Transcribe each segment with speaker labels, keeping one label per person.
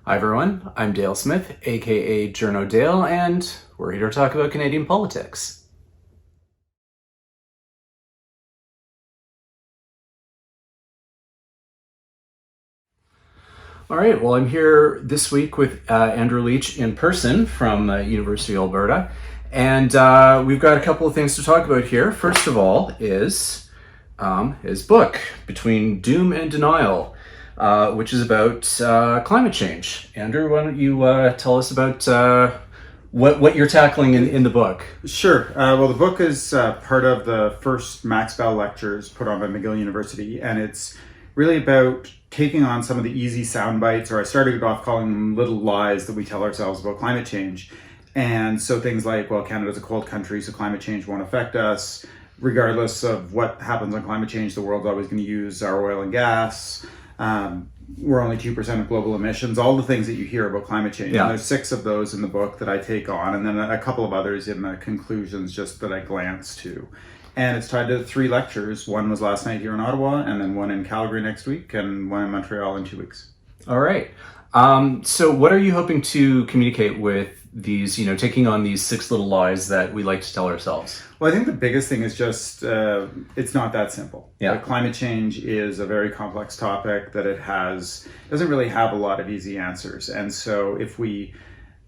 Speaker 1: Hi everyone, I'm Dale Smith, aka Journo Dale, and we're here to talk about Canadian politics. All right, well, I'm here this week with Andrew Leach in person from University of Alberta, and we've got a couple of things to talk about here. First of all is his book, Between Doom and Denial, which is about climate change. Andrew, why don't you tell us about what you're tackling in the book?
Speaker 2: Sure. Well, the book is part of the first Max Bell lectures put on by McGill University, and it's really about taking on some of the easy sound bites, or I started off calling them little lies that we tell ourselves about climate change. And so things like, well, Canada's a cold country, so climate change won't affect us. Regardless of what happens on climate change, the world's always going to use our oil and gas. We're only 2% of global emissions, all the things that you hear about climate change.
Speaker 1: Yeah.
Speaker 2: And there's 6 of those in the book that I take on, and then a couple of others in the conclusions just that I glance to. And it's tied to 3 lectures. One was last night here in Ottawa, and then one in Calgary next week, and one in Montreal in 2 weeks.
Speaker 1: All right. So what are you hoping to communicate with these, taking on these 6 little lies that we like to tell ourselves?
Speaker 2: Well, I think the biggest thing is just it's not that simple.
Speaker 1: Yeah.
Speaker 2: Like, climate change is a very complex topic that doesn't really have a lot of easy answers. And so if we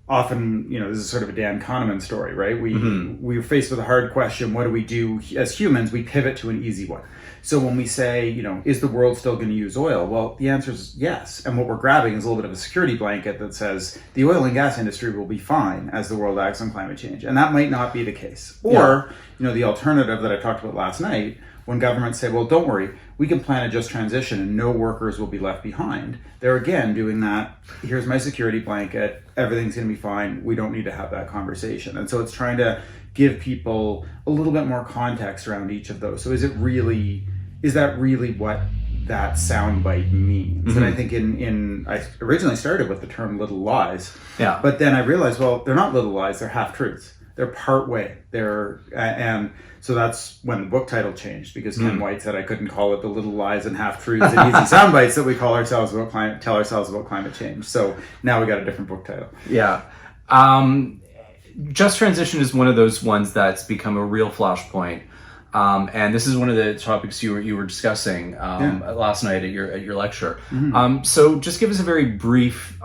Speaker 2: often, this is sort of a Dan Kahneman story, right? We're faced with a hard question. What do we do as humans? We pivot to an easy one. So when we say, is the world still going to use oil? Well, the answer is yes. And what we're grabbing is a little bit of a security blanket that says the oil and gas industry will be fine as the world acts on climate change. And that might not be the case. Or, the alternative that I talked about last night, when governments say, well, don't worry, we can plan a just transition and no workers will be left behind. They're again doing that. Here's my security blanket. Everything's going to be fine. We don't need to have that conversation. And so it's trying to give people a little bit more context around each of those. So is that really what that soundbite means? And I think I originally started with the term little lies.
Speaker 1: Yeah.
Speaker 2: But then I realized, well, they're not little lies, they're half truths. They're part way. And so that's when the book title changed, because Ken White said I couldn't call it the little lies and half truths and easy sound bites that we tell ourselves about climate change. So now we got a different book title.
Speaker 1: Yeah. Just transition is one of those ones that's become a real flashpoint. And this is one of the topics you were discussing last night at your lecture. So just give us a very brief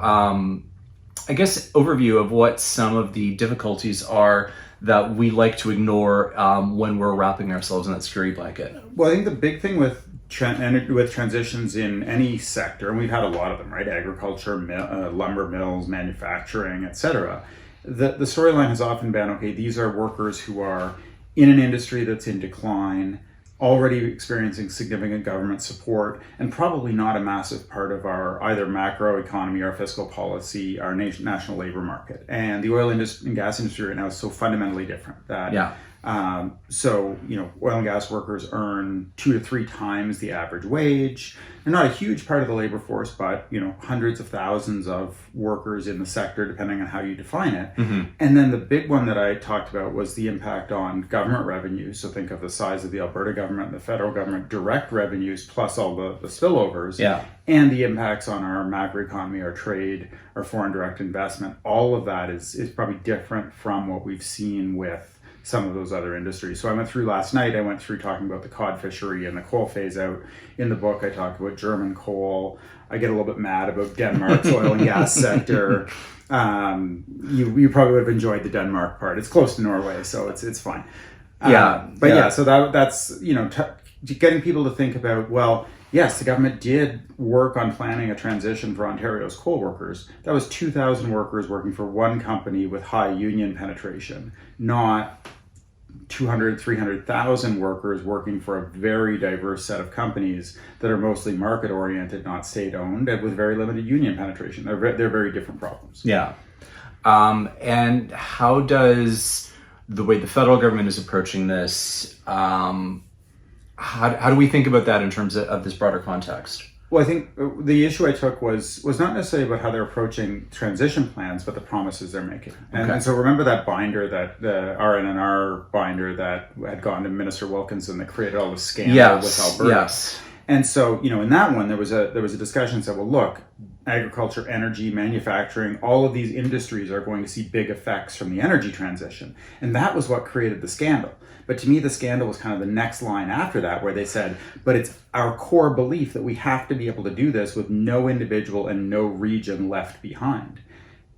Speaker 1: overview of what some of the difficulties are that we like to ignore when we're wrapping ourselves in that security blanket.
Speaker 2: Well, I think the big thing with transitions in any sector, and we've had a lot of them, right? Agriculture, lumber mills, manufacturing, etc. The storyline has often been, okay, these are workers who are in an industry that's in decline, already experiencing significant government support, and probably not a massive part of our either macro economy, our fiscal policy, our national labor market. And the oil and gas industry right now is so fundamentally different that oil and gas workers earn 2 to 3 times the average wage. They're not a huge part of the labor force, but hundreds of thousands of workers in the sector, depending on how you define it. And then the big one that I talked about was the impact on government revenues. So think of the size of the Alberta government and the federal government direct revenues, plus all the spillovers, and the impacts on our macroeconomy, our trade, our foreign direct investment. All of that is probably different from what we've seen with some of those other industries. So I went through talking about the cod fishery and the coal phase out. In the book, I talked about German coal. I get a little bit mad about Denmark's oil and gas sector. You probably would have enjoyed the Denmark part. It's close to Norway, so it's fine. So that's getting people to think about, well, yes, the government did work on planning a transition for Ontario's coal workers. That was 2,000 workers working for one company with high union penetration, not 200, 300,000 workers working for a very diverse set of companies that are mostly market-oriented, not state-owned, and with very limited union penetration. They're very different problems.
Speaker 1: Yeah. And how does the way the federal government is approaching this, how do we think about that in terms of this broader context?
Speaker 2: Well, I think the issue I took was not necessarily about how they're approaching transition plans, but the promises they're making. And so remember that binder, the RNNR binder that had gone to Minister Wilkinson that created all the scandal with Alberta.
Speaker 1: Yes.
Speaker 2: And so, in that one, there was a discussion that said, well, look, agriculture, energy, manufacturing, all of these industries are going to see big effects from the energy transition. And that was what created the scandal. But to me, the scandal was kind of the next line after that, where they said, but it's our core belief that we have to be able to do this with no individual and no region left behind.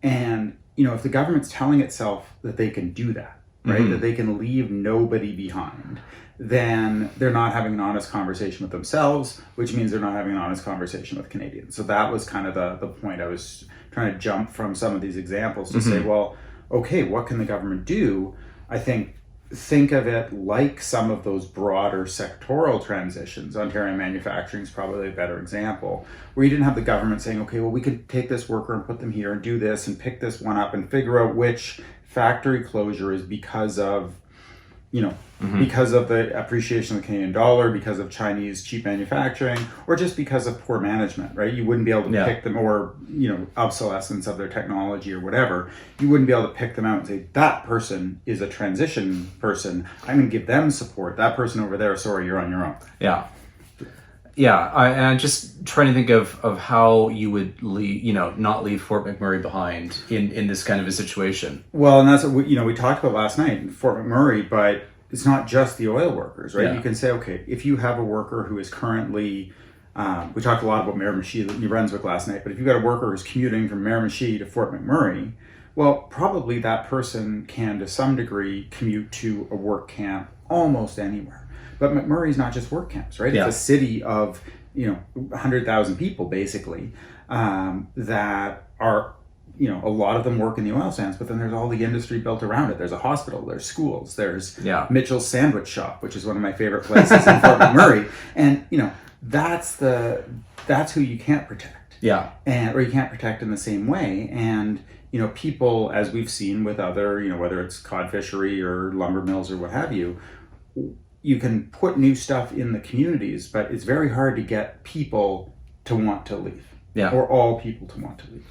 Speaker 2: And, if the government's telling itself that they can do that, right, that they can leave nobody behind, then they're not having an honest conversation with themselves, which means they're not having an honest conversation with Canadians. So that was kind of the point. I was trying to jump from some of these examples to say, well, okay, what can the government do? I think of it like some of those broader sectoral transitions. Ontario manufacturing is probably a better example, where you didn't have the government saying, okay, well, we could take this worker and put them here and do this and pick this one up and figure out which factory closure is because of because of the appreciation of the Canadian dollar, because of Chinese cheap manufacturing, or just because of poor management, right? You wouldn't be able to pick them, or, obsolescence of their technology or whatever. You wouldn't be able to pick them out and say, that person is a transition person. I'm going to give them support. That person over there, sorry, you're on your own.
Speaker 1: Yeah. Yeah, I'm just trying to think of how you would leave, not leave Fort McMurray behind in this kind of a situation.
Speaker 2: Well, and that's what we talked about last night in Fort McMurray, but it's not just the oil workers, right? You can say, okay, if you have a worker who is currently, we talked a lot about Miramichi, New Brunswick last night, but if you've got a worker who's commuting from Miramichi to Fort McMurray, well, probably that person can, to some degree, commute to a work camp almost anywhere. But McMurray's not just work camps, right? It's a city of, 100,000 people, basically, that are, a lot of them work in the oil sands, but then there's all the industry built around it. There's a hospital, there's schools, there's Mitchell's Sandwich Shop, which is one of my favorite places in Fort McMurray. And, that's who you can't protect.
Speaker 1: Yeah.
Speaker 2: Or you can't protect in the same way. And, people, as we've seen with other, whether it's cod fishery or lumber mills or what have you, you can put new stuff in the communities, but it's very hard to get people to want to leave.
Speaker 1: Yeah.
Speaker 2: Or all people to want to leave.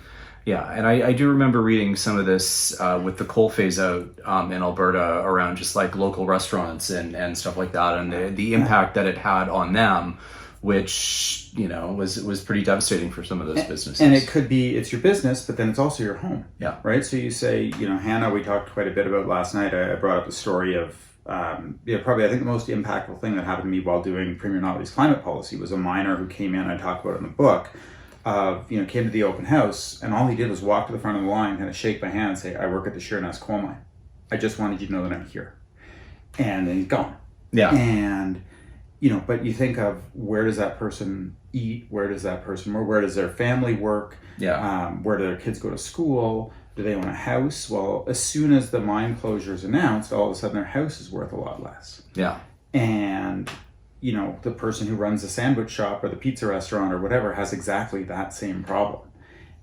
Speaker 1: Yeah, and I do remember reading some of this with the coal phase out in Alberta around just like local restaurants and stuff like that, and the impact that it had on them, which was pretty devastating for some of those businesses.
Speaker 2: And it could be, it's your business, but then it's also your home.
Speaker 1: Yeah.
Speaker 2: Right. So you say, Hannah, we talked quite a bit about last night. I brought up the story of probably I think the most impactful thing that happened to me while doing Premier Notley's climate policy was a miner who came in. I talk about it in the book. Came to the open house, and all he did was walk to the front of the line, kind of shake my hand and say, I work at the Sheerness coal mine. I just wanted you to know that I'm here. And then he's gone.
Speaker 1: Yeah.
Speaker 2: And, but you think of, where does that person eat? Where does that person work? Where does their family work?
Speaker 1: Yeah.
Speaker 2: Where do their kids go to school? Do they own a house? Well, as soon as the mine closure is announced, all of a sudden their house is worth a lot less.
Speaker 1: Yeah.
Speaker 2: And the person who runs the sandwich shop or the pizza restaurant or whatever has exactly that same problem.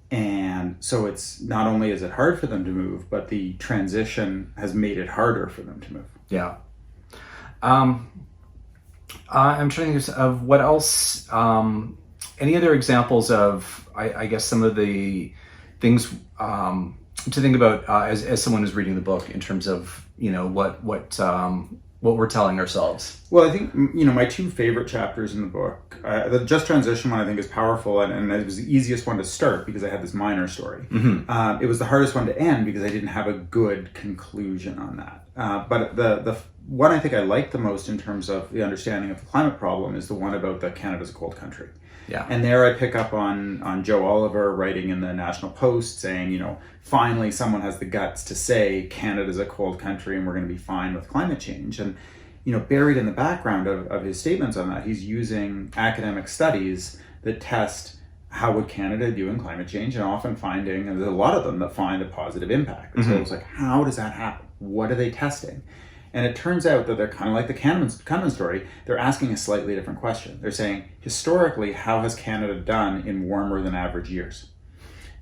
Speaker 2: And so it's not only is it hard for them to move, but the transition has made it harder for them to move.
Speaker 1: Yeah. I'm trying to think of what else, any other examples of, I guess, some of the things to think about as someone who's reading the book in terms of, what we're telling ourselves.
Speaker 2: Well, I think, my two favorite chapters in the book, the Just Transition one I think is powerful, and it was the easiest one to start because I had this minor story. It was the hardest one to end because I didn't have a good conclusion on that. But the one I think I like the most in terms of the understanding of the climate problem is the one about the Canada's a cold country.
Speaker 1: Yeah.
Speaker 2: And there I pick up on Joe Oliver writing in the National Post saying, finally someone has the guts to say Canada's a cold country and we're going to be fine with climate change. And, buried in the background of his statements on that, he's using academic studies that test how would Canada do in climate change, and often finding, and there's a lot of them that find a positive impact. And so it's like, how does that happen? What are they testing? And it turns out that they're kind of like the Kahneman story. They're asking a slightly different question. They're saying, historically, how has Canada done in warmer than average years?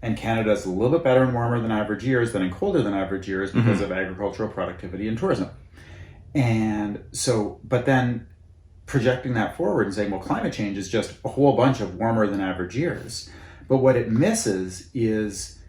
Speaker 2: And Canada is a little bit better in warmer than average years than in colder than average years because of agricultural productivity and tourism. And so, but then projecting that forward and saying, well, climate change is just a whole bunch of warmer than average years. But what it misses is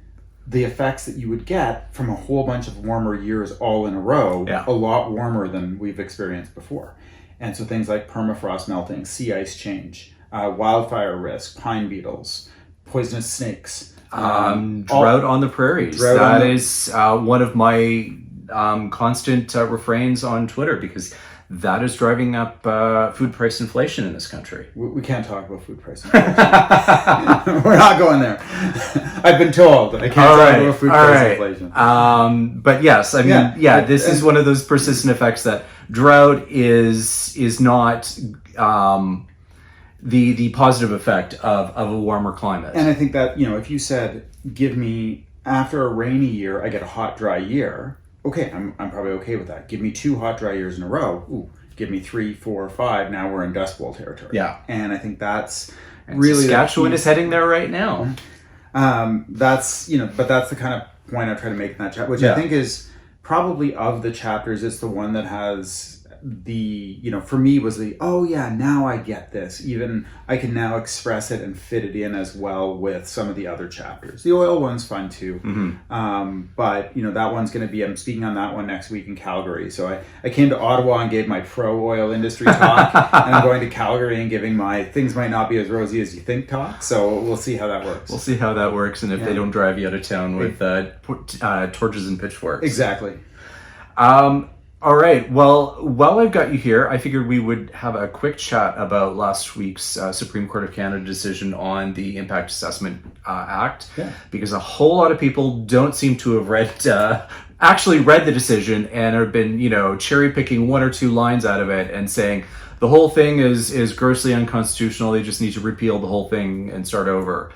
Speaker 2: the effects that you would get from a whole bunch of warmer years all in a row, a lot warmer than we've experienced before. And so things like permafrost melting, sea ice change, wildfire risk, pine beetles, poisonous snakes.
Speaker 1: Drought on the prairies. That is one of my constant refrains on Twitter, because that is driving up food price inflation in this country.
Speaker 2: We can't talk about food price inflation. We're not going there. I've been told I can't talk about food price inflation.
Speaker 1: But yes, I mean, this is one of those persistent effects that drought is not the positive effect of a warmer climate.
Speaker 2: And I think that, if you said, give me, after a rainy year, I get a hot, dry year, okay, I'm probably okay with that. Give me 2 hot, dry years in a row. Ooh, give me 3, 4, 5. Now we're in Dust Bowl territory.
Speaker 1: Yeah.
Speaker 2: And I think that's
Speaker 1: and
Speaker 2: really...
Speaker 1: Saskatchewan is heading there right now.
Speaker 2: That's the kind of point I try to make in that chapter, which I think is probably of the chapters, it's the one that has for me was now I get this. Even I can now express it and fit it in as well with some of the other chapters. The oil one's fun too. Mm-hmm. But that one's going to be, I'm speaking on that one next week in Calgary. So I came to Ottawa and gave my pro oil industry talk, and I'm going to Calgary and giving my things might not be as rosy as you think talk. So we'll see how that works.
Speaker 1: We'll see how that works, and if they don't drive you out of town with torches and pitchforks.
Speaker 2: Exactly.
Speaker 1: All right. Well, while I've got you here, I figured we would have a quick chat about last week's Supreme Court of Canada decision on the Impact Assessment Act, because a whole lot of people don't seem to have actually read the decision and have been, cherry picking 1 or 2 lines out of it and saying the whole thing is grossly unconstitutional. They just need to repeal the whole thing and start over.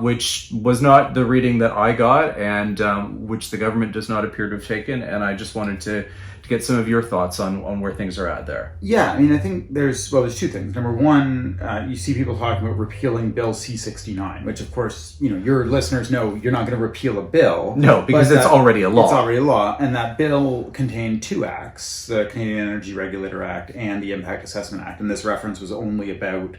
Speaker 1: Which was not the reading that I got, and which the government does not appear to have taken. And I just wanted to get some of your thoughts on where things are at there.
Speaker 2: Yeah, I mean, I think there's 2 things. Number one, you see people talking about repealing Bill C-69, which of course, your listeners know you're not going to repeal a bill.
Speaker 1: No, because it's already a law.
Speaker 2: It's already a law, and that bill contained 2 acts, the Canadian Energy Regulator Act and the Impact Assessment Act, and this reference was only about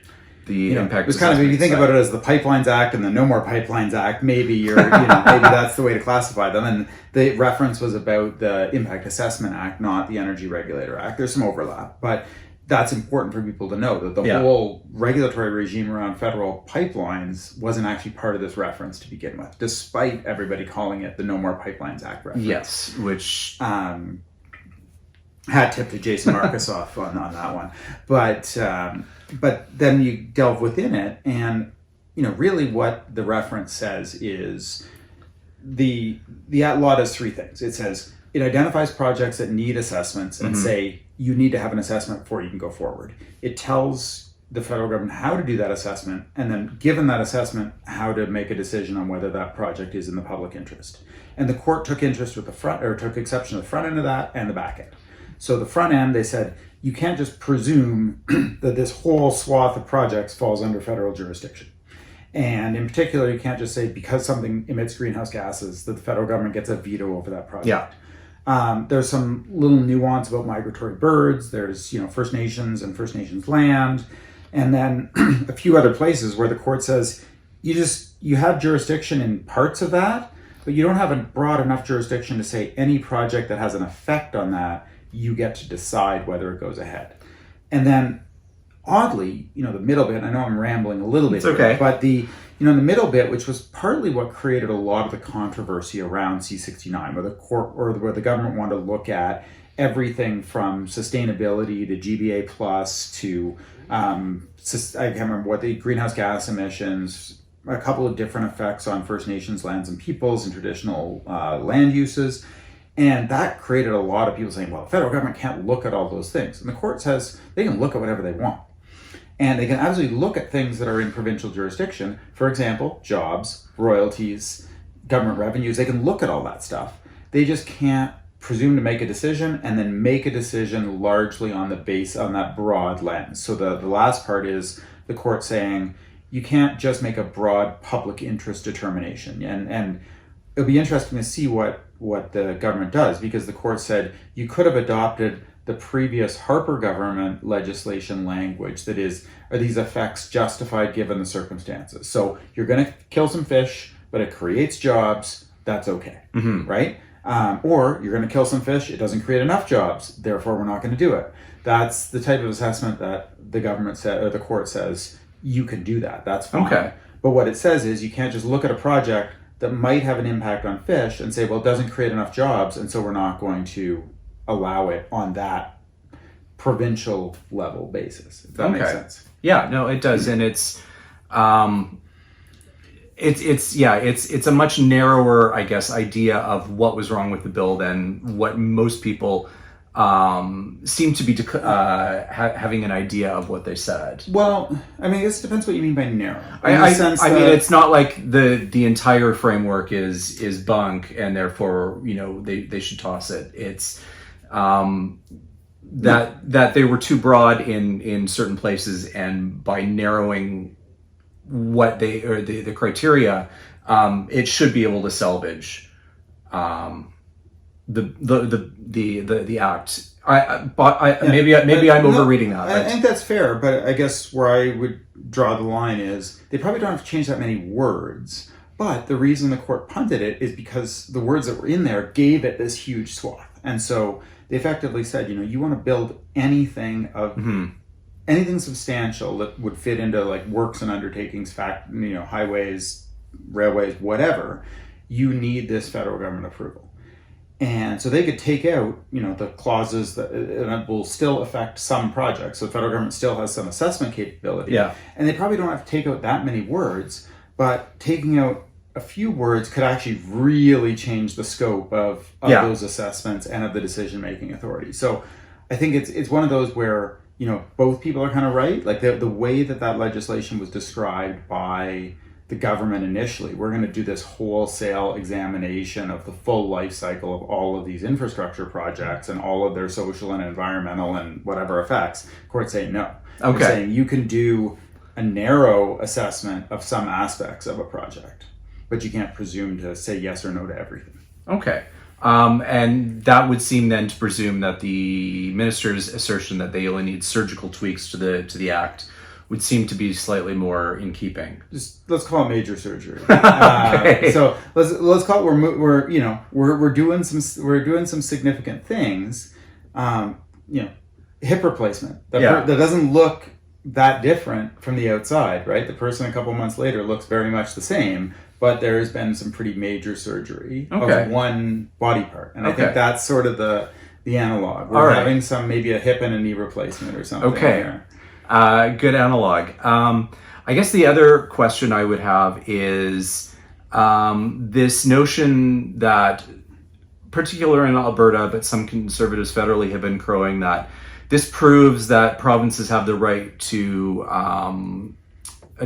Speaker 1: the impact.
Speaker 2: It was kind of, if you think about it as the Pipelines Act and the No More Pipelines Act, maybe maybe that's the way to classify them. And the reference was about the Impact Assessment Act, not the Energy Regulator Act. There's some overlap, but that's important for people to know that the whole regulatory regime around federal pipelines wasn't actually part of this reference to begin with, despite everybody calling it the No More Pipelines Act reference.
Speaker 1: Yes, which
Speaker 2: hat tip to Jason Markusoff on that one, but then you delve within it, and really what the reference says is the law does 3 things. It says it identifies projects that need assessments and say you need to have an assessment before you can go forward. It tells the federal government how to do that assessment, and then given that assessment, how to make a decision on whether that project is in the public interest. And the court took exception to the front end of that and the back end. So the front end, they said, you can't just presume that this whole swath of projects falls under federal jurisdiction. And in particular, you can't just say because something emits greenhouse gases that the federal government gets a veto over that project. Yeah. There's some little nuance about migratory birds. There's, First Nations and First Nations land. And then a few other places where the court says you have jurisdiction in parts of that, but you don't have a broad enough jurisdiction to say any project that has an effect on that, you get to decide whether it goes ahead. And then oddly, the middle bit, I know I'm rambling a little bit,
Speaker 1: okay.
Speaker 2: But the middle bit, which was partly what created a lot of the controversy around C-69, where the court or where the government wanted to look at everything from sustainability to GBA plus to I can't remember what the greenhouse gas emissions, a couple of different effects on First Nations lands and peoples and traditional land uses. And that created a lot of people saying, well, the federal government can't look at all those things. And the court says they can look at whatever they want. And they can absolutely look at things that are in provincial jurisdiction. For example, jobs, royalties, government revenues. They can look at all that stuff. They just can't presume to make a decision and then make a decision largely on that broad lens. So the last part is the court saying you can't just make a broad public interest determination. And it'll be interesting to see what the government does, because the court said you could have adopted the previous Harper government legislation language that is, are these effects justified given the circumstances? So you're going to kill some fish, but it creates jobs, that's okay, right? Or you're going to kill some fish, it doesn't create enough jobs, therefore we're not going to do it. That's the type of assessment that the government said, or the court says, you can do that. That's fine.
Speaker 1: Okay.
Speaker 2: But what it says is you can't just look at a project that might have an impact on fish and say, well, it doesn't create enough jobs, and so we're not going to allow it on that provincial level basis, if that makes sense.
Speaker 1: Yeah, no, it does. And it's a much narrower, I guess, idea of what was wrong with the bill than what most people seem to be having an idea of what they said.
Speaker 2: Well, I mean, this depends what you mean by narrow.
Speaker 1: I mean, it's not like the entire framework is bunk and therefore, they should toss it. It's that they were too broad in certain places, and by narrowing what the criteria, it should be able to salvage the act. Maybe I'm overreading that.
Speaker 2: I think that's fair, but I guess where I would draw the line is they probably don't have to change that many words. But the reason the court punted it is because the words that were in there gave it this huge swath, and so they effectively said, you want to build anything anything substantial that would fit into like works and undertakings, highways, railways, whatever. You need this federal government approval. And so they could take out, the clauses that will still affect some projects. So the federal government still has some assessment capability.
Speaker 1: Yeah.
Speaker 2: And they probably don't have to take out that many words, but taking out a few words could actually really change the scope of those assessments and of the decision-making authority. So I think it's one of those where, both people are kind of right. Like the way that legislation was described by the government initially, we're going to do this wholesale examination of the full life cycle of all of these infrastructure projects and all of their social and environmental and whatever effects. Courts say no.
Speaker 1: Okay.
Speaker 2: They're saying you can do a narrow assessment of some aspects of a project, but you can't presume to say yes or no to everything.
Speaker 1: Okay. And that would seem then to presume that the minister's assertion that they only need surgical tweaks to the act would seem to be slightly more in keeping.
Speaker 2: Just let's call it major surgery.
Speaker 1: Okay.
Speaker 2: So let's call it we're doing some significant things. Hip replacement that doesn't look that different from the outside, right? The person a couple months later looks very much the same, but there has been some pretty major surgery of one body part, and I think that's sort of the analog. We're having maybe a hip and a knee replacement or something.
Speaker 1: Okay.
Speaker 2: There.
Speaker 1: Good analog. I guess the other question I would have is this notion that, particular in Alberta, but some conservatives federally have been crowing that this proves that provinces have the right to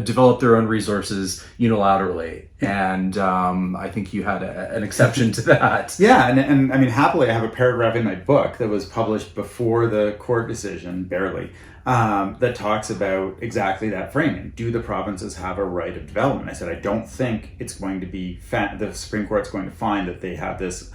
Speaker 1: develop their own resources unilaterally. And I think you had an exception to that.
Speaker 2: Yeah, and I mean, happily, I have a paragraph in my book that was published before the court decision, barely, that talks about exactly that framing. Do the provinces have a right of development? I said, I don't think it's going to be, the Supreme Court's going to find that they have this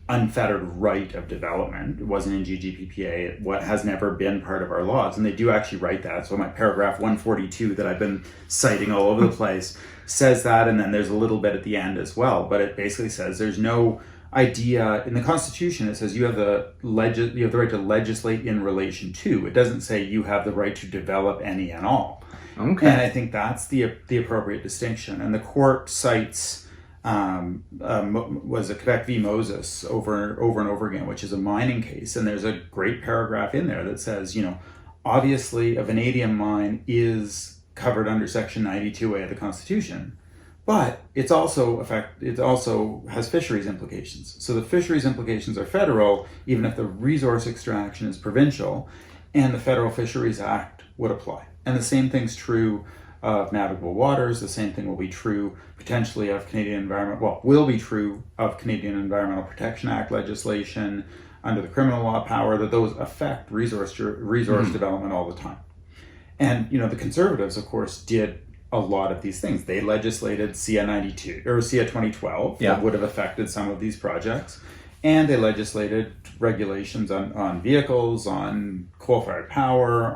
Speaker 2: unfettered right of development. It wasn't in GGPPA. What has never been part of our laws. And they do actually write that. So my paragraph 142 that I've been citing all over the place says that, and then there's a little bit at the end as well. But it basically says there's no idea in the Constitution. It says you have the right to legislate in relation to. It doesn't say you have the right to develop any and all.
Speaker 1: Okay.
Speaker 2: And I think that's the appropriate distinction. And the court cites was a Quebec v. Moses over and over again, which is a mining case. And there's a great paragraph in there that says, obviously a vanadium mine is covered under Section 92A of the Constitution, but it also has fisheries implications. So the fisheries implications are federal, even if the resource extraction is provincial, and the Federal Fisheries Act would apply. And the same thing's true of navigable waters. The same thing will be true potentially of will be true of Canadian Environmental Protection Act legislation under the criminal law power, that those affect resource development all the time. And, the Conservatives, of course, did a lot of these things. They legislated CIA 92 or CIA 2012 that would have affected some of these projects. And they legislated regulations on vehicles, on coal-fired power,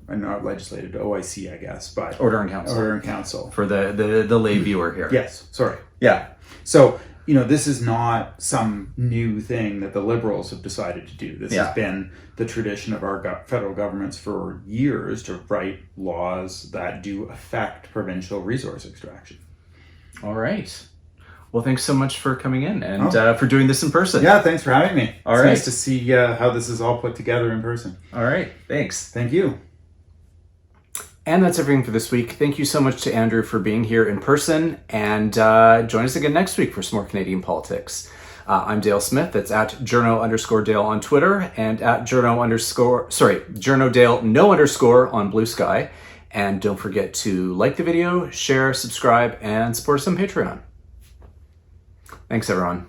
Speaker 2: and not legislated, OIC, I guess, but
Speaker 1: Order and Council.
Speaker 2: Order and Council.
Speaker 1: For the lay viewer here.
Speaker 2: Yes, sorry.
Speaker 1: Yeah.
Speaker 2: So this is not some new thing that the Liberals have decided to do. This has been the tradition of our federal governments for years to write laws that do affect provincial resource extraction.
Speaker 1: All right. Well, thanks so much for coming in and for doing this in person.
Speaker 2: Yeah, thanks for having me.
Speaker 1: All
Speaker 2: it's
Speaker 1: right.
Speaker 2: nice to see how this is all put together in person.
Speaker 1: All right. Thanks.
Speaker 2: Thank you.
Speaker 1: And that's everything for this week. Thank you so much to Andrew for being here in person, and join us again next week for some more Canadian politics. I'm Dale Smith. That's at Journo_Dale on Twitter and at Journo_Dale no_ on Bluesky. And don't forget to like the video, share, subscribe, and support us on Patreon. Thanks, everyone.